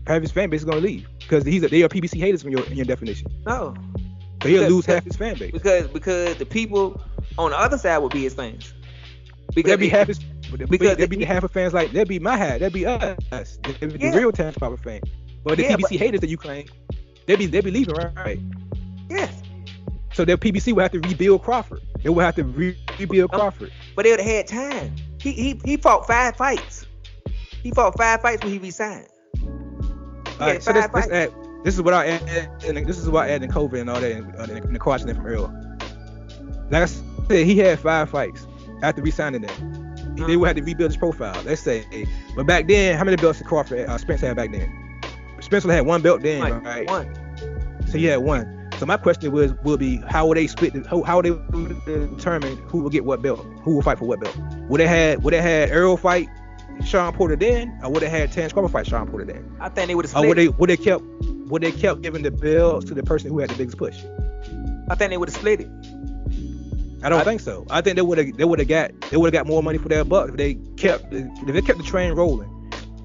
half his fan base is gonna leave because they are PBC haters in your definition. No, so he'll lose half his fan base because the people on the other side would be his fans. Because there'd be half his. There'd be half of fans like that'd be my hat. That'd be us. That'd be the real Terrence Crawford fan. But the PBC haters that you claim, they'd be leaving, right? Yes. So the PBC would have to rebuild Crawford. They would have to rebuild Crawford. But they would have had time. He fought 5 fights. He fought 5 fights when he resigned. So let's add. This is what I add. This is what I add in COVID and all that in the question from Earl. Like I said, he had 5 fights after resigning them. They would have to rebuild his profile. Let's say, but back then, how many belts did Crawford, Spence had back then? Spence had 1 belt then, right? 1. So he had 1. So my question will be, how would they split? How would they determine who will get what belt? Who will fight for what belt? Would they had Earl fight Sean Porter then, or would they had Terrence Crawford fight Sean Porter then? I think they would have split. Or would they kept giving the belts to the person who had the biggest push? I think they would have split it. I don't think so. I think they would have got more money for their buck if they kept the train rolling.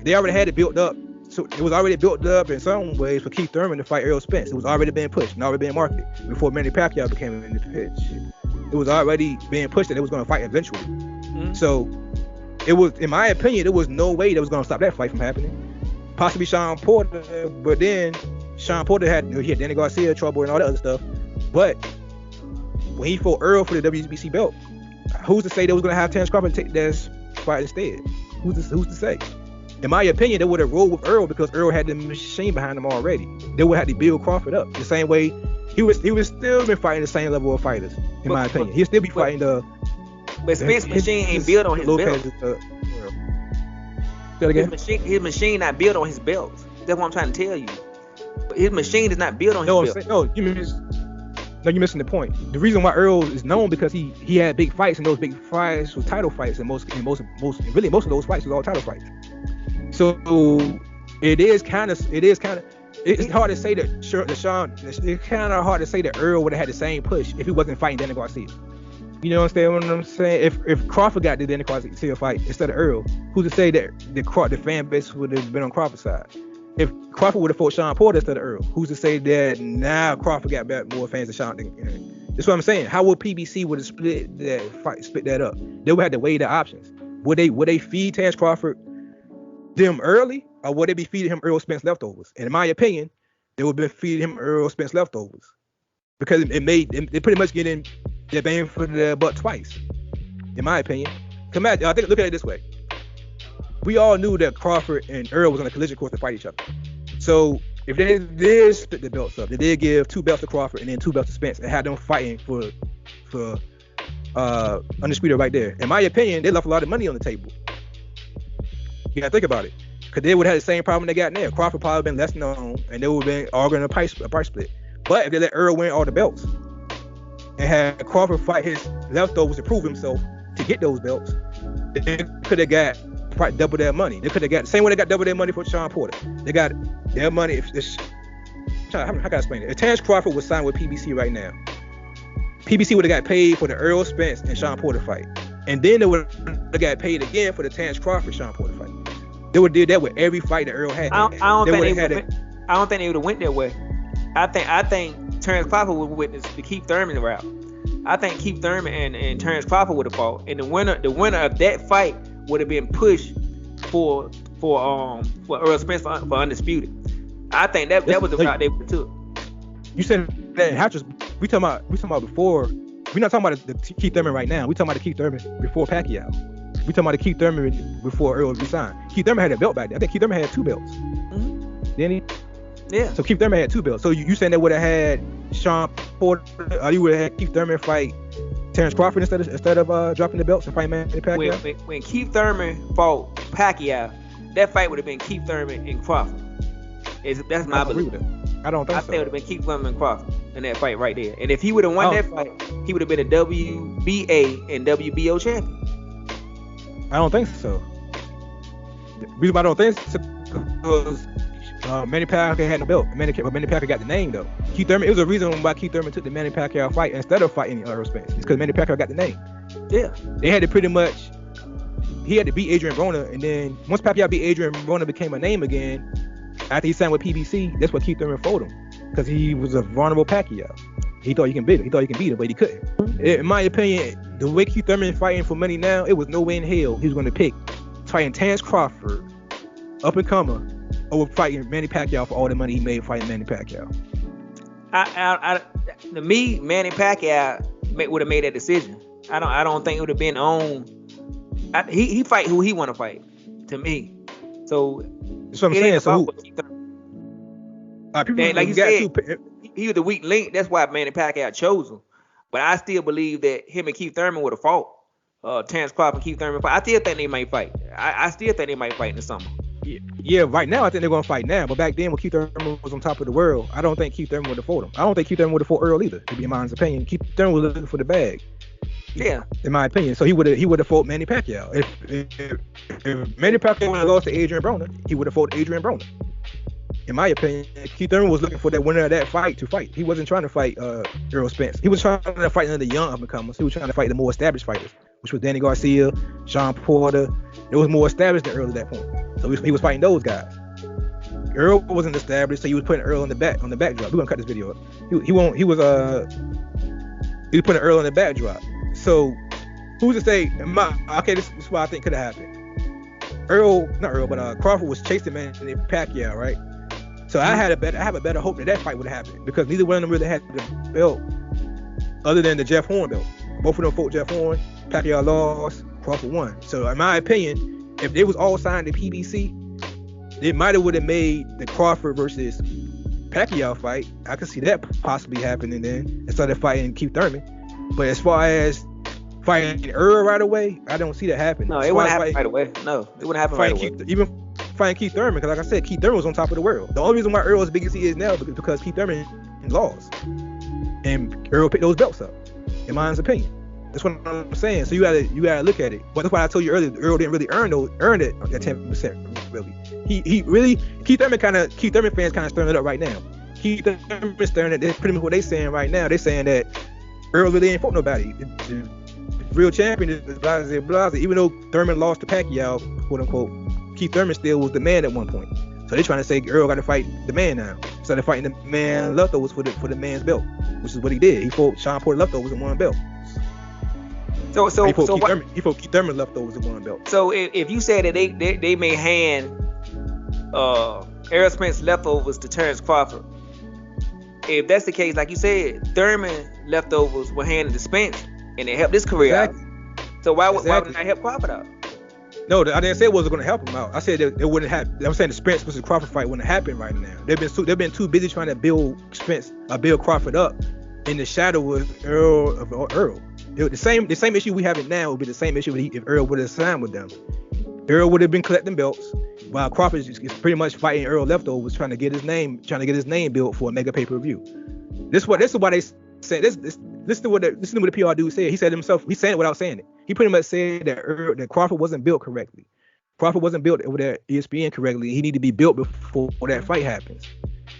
They already had it built up. So it was already built up in some ways for Keith Thurman to fight Errol Spence. It was already being pushed and already being marketed before Manny Pacquiao became in the pitch. It was already being pushed that they was going to fight eventually. Mm-hmm. So it was, in my opinion, there was no way that was going to stop that fight from happening. Possibly Sean Porter, but then Sean Porter had Danny Garcia trouble and all that other stuff. But when he fought Earl for the WBC belt, who's to say they was going to have Terrence Crawford take that fight instead? Who's to say? In my opinion, they would have rolled with Earl because Earl had the machine behind him already. They would have to build Crawford up the same way he was still been fighting the same level of fighters. In my opinion, he'll still be fighting the. But Spence machine ain't built on his belt. His machine not built on his belt. That's what I'm trying to tell you. But his machine is not built on his belt. You're missing the point. The reason why Earl is known because he had big fights, and those big fights were title fights, and most of those fights was all title fights. So it's hard to say that it's kind of hard to say that Earl would have had the same push if he wasn't fighting Danny Garcia. You know what I'm saying? If Crawford got the Danny Garcia fight instead of Earl, who's to say that the fan base would have been on Crawford's side? If Crawford would have fought Sean Porter instead of Earl, who's to say that now Crawford got back more fans than Sean? That's what I'm saying. How would PBC would have split that up? They would have to weigh the options. Would they feed Terrence Crawford them early, or would they be feeding him Earl Spence leftovers? And in my opinion, they would have been feeding him Earl Spence leftovers because they pretty much getting their bang for their buck twice. In my opinion, look at it this way. We all knew that Crawford and Earl was on a collision course to fight each other. So if they did split the belts up, they did give 2 belts to Crawford and then 2 belts to Spence and had them fighting for undisputed right there. In my opinion, they left a lot of money on the table. You gotta think about it, because they would have had the same problem they got now. Crawford probably been less known, and they would have been arguing a price split. But if they let Earl win all the belts and had Crawford fight his leftovers to prove himself to get those belts, they could have got probably double their money. They could have got the same way they got double their money for Sean Porter. They got their money. How can I explain it? If Terrence Crawford was signed with PBC right now, PBC would have got paid for the Earl Spence and Sean Porter fight, and then they would have got paid again for the Terrence Crawford Sean Porter fight. They would have did that with every fight that Earl had. I don't think they would have went that way. I think Terrence Crawford would have witnessed the Keith Thurman route. I think Keith Thurman and Terrence Crawford would have fought, and the winner of that fight would have been pushed for Earl Spence for undisputed. I think that was the route they took. You said that we talking about before. We're not talking about the Keith Thurman right now. We talking about the Keith Thurman before Pacquiao. We talking about the Keith Thurman before Earl resigned. Keith Thurman had a belt back then. I think Keith Thurman had 2 belts. Mm-hmm. Didn't he? Yeah. So Keith Thurman had 2 belts. So you saying they would have had Sean Porter, or you would have had Keith Thurman fight Terrence Crawford instead of dropping the belts and fighting Manny Pacquiao? When Keith Thurman fought Pacquiao, that fight would have been Keith Thurman and Crawford. That's my belief. I don't think so. I think it would have been Keith Thurman and Crawford in that fight right there. And if he would have won that fight, he would have been a WBA and WBO champion. I don't think so. The reason why I don't think so because Manny Pacquiao had no belt. Manny Pacquiao got the name though. Keith Thurman. It was a reason why Keith Thurman took the Manny Pacquiao fight instead of fighting Earl Spence. It's because Manny Pacquiao got the name. Yeah. They had to pretty much. He had to beat Adrian Broner, and then once Pacquiao beat Adrian Broner became a name again, after he signed with PBC, that's what Keith Thurman fought him, because he was a vulnerable Pacquiao. He thought he can beat him. He thought he can beat him, but he couldn't. In my opinion, the way Keith Thurman fighting for money now, it was no way in hell he was going to pick fighting Terrence Crawford, up and comer, over fighting Manny Pacquiao for all the money he made fighting Manny Pacquiao. To me, Manny Pacquiao would have made that decision. I don't think it would have been on. He fight who he want to fight. To me, so that's what I'm saying. So like you said, he was the weak link. That's why Manny Pacquiao chose him. But I still believe that him and Keith Thurman would have fought. Terrence Crawford and Keith Thurman fight. I still think they might fight. I still think they might fight in the summer. Yeah, right now I think they're gonna fight now. But back then when Keith Thurman was on top of the world, I don't think Keith Thurman would have fought him. I don't think Keith Thurman would have fought Earl either, to be in my opinion. Keith Thurman was looking for the bag. Yeah. In my opinion. So he would have fought Manny Pacquiao. If Manny Pacquiao would have lost to Adrian Broner, he would have fought Adrian Broner. In my opinion, Keith Thurman was looking for that winner of that fight to fight. He wasn't trying to fight Errol Spence. He was trying to fight none of the young up-and-comers. He was trying to fight the more established fighters, which was Danny Garcia, Sean Porter. It was more established than Earl at that point. So he was fighting those guys. Earl wasn't established, so he was putting Earl on the backdrop. We're gonna cut this video up. He was putting Earl on the backdrop. So who's to say? This is what I think could have happened. Crawford was chasing Manny Pacquiao, right? So I have a better hope that fight would have happened, because neither one of them really had the belt other than the Jeff Horn belt. Both of them fought Jeff Horn. Pacquiao lost, Crawford won. So in my opinion, if they was all signed to PBC, it might have would have made the Crawford versus Pacquiao fight. I could see that possibly happening then, instead of fighting Keith Thurman. But as far as fighting Earl right away, I don't see that happening. No, it wouldn't happen right away. No, it wouldn't happen right away. Even fighting Keith Thurman, because like I said, Keith Thurman was on top of the world. The only reason why Earl is as big as he is now is because Keith Thurman lost, and Earl picked those belts up. In my opinion, that's what I'm saying. So you gotta look at it. But that's why I told you earlier, Earl didn't really earn that 10%. Really, he really Keith Thurman fans kind of stirring it up right now. Keith Thurman stirring it. That's pretty much what they saying right now. They saying that Earl really ain't fought nobody. The real champion is Blase. Even though Thurman lost to Pacquiao, quote unquote, Keith Thurman still was the man at one point. So they're trying to say Earl got to fight the man now, instead of fighting the man Leftovers for the man's belt, which is what he did. He fought Sean Porter Leftovers in one belt. So he fought Keith Thurman Leftovers in one belt. So if you say that they may hand Errol Spence Leftovers to Terrence Crawford, if that's the case, like you said, Thurman Leftovers were handed to Spence, and it helped his career out. So why would not help Crawford out? No, I didn't say it wasn't going to help him out. I said that it wouldn't happen. I'm saying the Spence versus Crawford fight wouldn't happen right now. They've been too busy trying to build Crawford up in the shadow of Earl. The same issue we have it now would be the same issue if Earl would have signed with them. Earl would have been collecting belts, while Crawford is pretty much fighting Earl Leftovers, trying to get his name built for a mega pay-per-view. This is why they said this. Listen to what the PR dude said. He said himself. He's saying it without saying it. He pretty much said that Crawford wasn't built correctly. Crawford wasn't built over there at ESPN correctly. He needed to be built before that fight happens.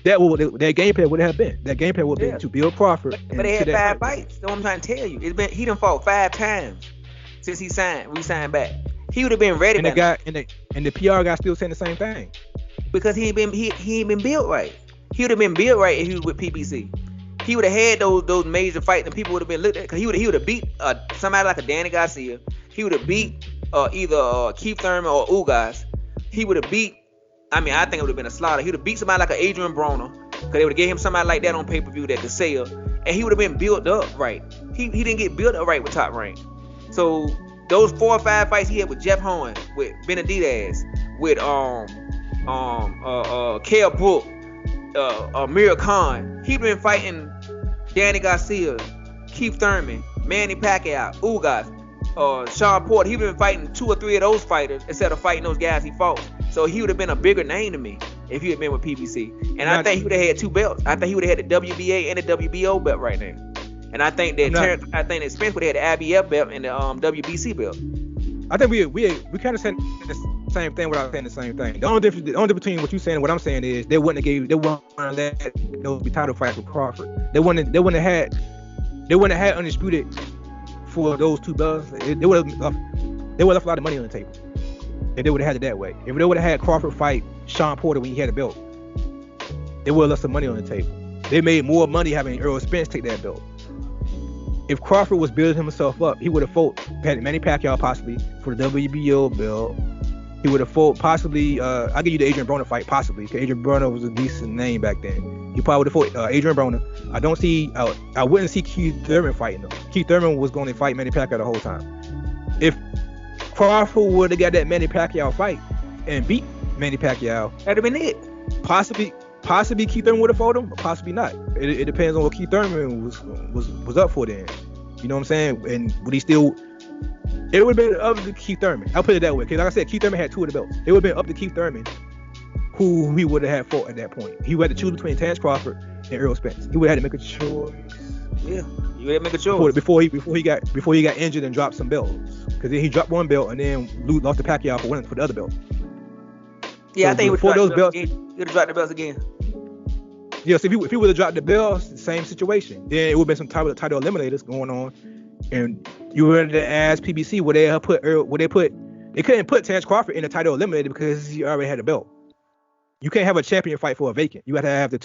That game plan would have been. That game plan would have been to build Crawford. But they had 5 fights. That's what I'm trying to tell you. He done fought 5 times since we signed back. He would have been ready. And the PR guy still saying the same thing. Because he ain't been built right. He would have been built right if he was with PBC. He would have had those major fights, and people would have been looked at. Because he would have beat somebody like a Danny Garcia. He would have beat either Keith Thurman or Ugas. He would have beat. I think it would have been a slaughter. He would have beat somebody like an Adrian Broner, because they would have gave him somebody like that on pay-per-view that could sell, and he would have been built up right. He didn't get built up right with Top Rank. So those 4 or 5 fights he had with Jeff Horn, with Benavidez, with Kell Brook, Amir Khan. He'd been fighting Danny Garcia, Keith Thurman, Manny Pacquiao, Ugas, Sean Porter. He'd been fighting 2 or 3 of those fighters instead of fighting those guys he fought. So he would have been a bigger name to me if he had been with PBC. And I think he would have had 2 belts. I think he would have had the WBA and the WBO belt right now. And I think that Spence would have had the IBF belt and the WBC belt. I think we kind of said the same thing without saying the same thing. The only difference between what you're saying and what I'm saying is they wouldn't have let those be title fights with Crawford. They wouldn't have had undisputed for those 2 belts. They would have left a lot of money on the table. If they would have had it that way. If they would have had Crawford fight Sean Porter when he had a belt, it would have left some money on the table. They made more money having Errol Spence take that belt. If Crawford was building himself up, he would have fought Manny Pacquiao possibly for the WBO belt. He would have fought possibly. I'll give you the Adrian Broner fight possibly, because Adrian Broner was a decent name back then. He probably would have fought Adrian Broner. I wouldn't see Keith Thurman fighting though. Keith Thurman was going to fight Manny Pacquiao the whole time. If Crawford would have got that Manny Pacquiao fight and beat Manny Pacquiao, that'd have been it. Possibly Keith Thurman would have fought him, or possibly not. It depends on what Keith Thurman was up for then. You know what I'm saying? And would he still? It would have been up to Keith Thurman. I'll put it that way. Because like I said, Keith Thurman had 2 of the belts. It would have been up to Keith Thurman who he would have had fought at that point. He would have to choose between Terrence Crawford and Errol Spence. He would have had to make a choice. Yeah, you would have to make a choice before he got injured and dropped some belts. Because then he dropped one belt and then lost to Pacquiao for the other belt. Yeah, so I think he would have dropped the belts again. Yeah, so if he would have dropped the belts, same situation. Then it would have been some title eliminators going on. And you would have asked PBC they couldn't put Terrence Crawford in the title eliminator because he already had a belt. You can't have a champion fight for a vacant. You have to have the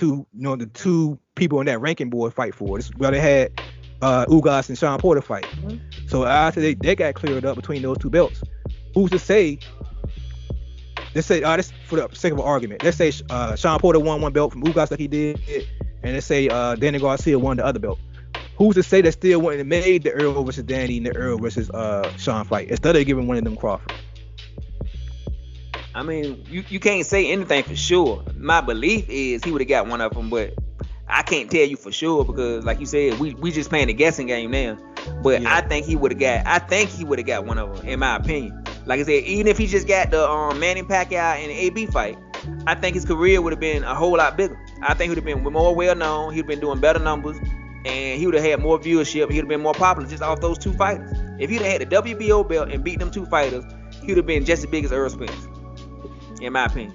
two people in that ranking board fight for it. This is why they had Ugas and Sean Porter fight. Mm-hmm. So after they got cleared up between those 2 belts, who's to say? Let's say, this for the sake of an argument, let's say Sean Porter won 1 belt from Ugas like he did, and let's say Danny Garcia won the other belt. Who's to say that still wouldn't have made the Earl versus Danny and the Earl versus Sean fight instead of giving one of them Crawford? I mean, you can't say anything for sure. My belief is he would have got one of them, but I can't tell you for sure because, like you said, we just playing the guessing game now. But yeah. I think he would have got one of them, in my opinion. Like I said, even if he just got the Manny Pacquiao and the AB fight, I think his career would have been a whole lot bigger. I think he would have been more well known. He'd have been doing better numbers, and he would have had more viewership. He'd have been more popular just off those 2 fighters. If he'd have had the WBO belt and beat them 2 fighters, he would have been just as big as Errol Spence, in my opinion.